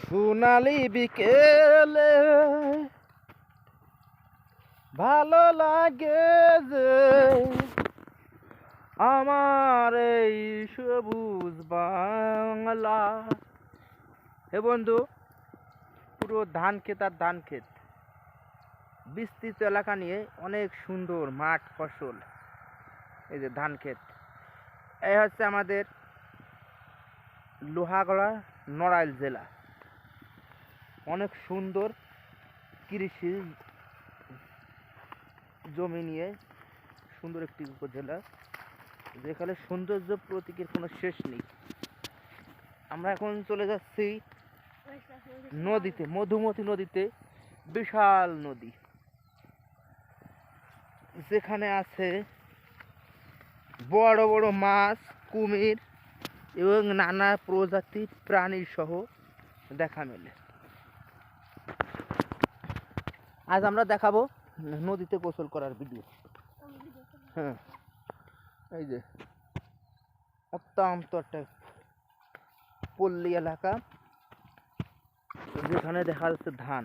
সোনালি বিকেলে ভালো লাগে যে আমার এই সবুজ বাংলা। হে বন্ধু, পুরো ধান ক্ষেত আর ধান ক্ষেত, বিস্তৃত এলাকা নিয়ে অনেক সুন্দর মাঠ ফসল। এই যে ধান ক্ষেত, এই হচ্ছে আমাদের লোহাগড়া নড়াইল জেলা। অনেক সুন্দর কৃষি জমি নিয়ে সুন্দর একটি উপজেলা, যেখানে সৌন্দর্য প্রতীকের কোনো শেষ নেই। আমরা এখন চলে যাচ্ছি নদীতে, মধুমতি নদীতে, বিশাল নদী, যেখানে আছে বড় বড় মাছ, কুমির এবং নানা প্রজাতির প্রাণী সহ দেখা মেলে। আজ আমরা দেখাবো নদীতে গোসল করার ভিডিও। হ্যাঁ, এই যে অত্যন্ত একটা পল্লী এলাকা, যেখানে দেখা যাচ্ছে ধান।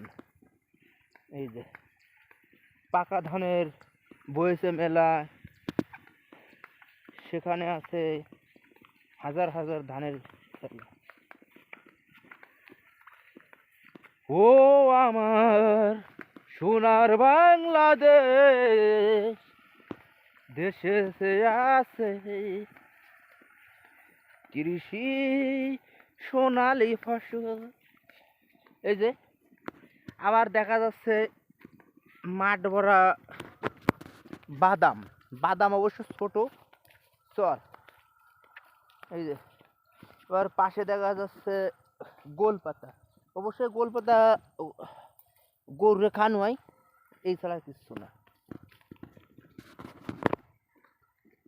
এই যে পাকা ধানের বয়েছে মেলা, সেখানে আছে হাজার হাজার ধানের খেলা। ও আমার সোনার বাংলাদেশ, দেশে সে আছে কৃষি সোনালি ফসল। এই যে আবার দেখা যাচ্ছে মাঠ ভরা বাদাম, বাদাম অবশ্য ছোট চর। এই যে এবার পাশে দেখা যাচ্ছে গোলপাতা, অবশ্যই গোলপাতা গরুরে খাওয়ানো হয়, এই ছাড়া কিছু না।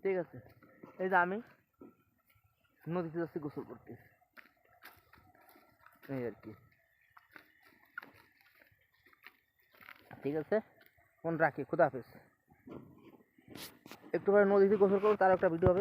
ঠিক আছে, এই যে আমি নদীতে যাচ্ছি গোসল করতে, এই আর কি। ঠিক আছে, ফোন রাখি, খুদা হাফেজ। একটু পরে নদীতে গোসল করবো, তার একটা ভিডিও হবে।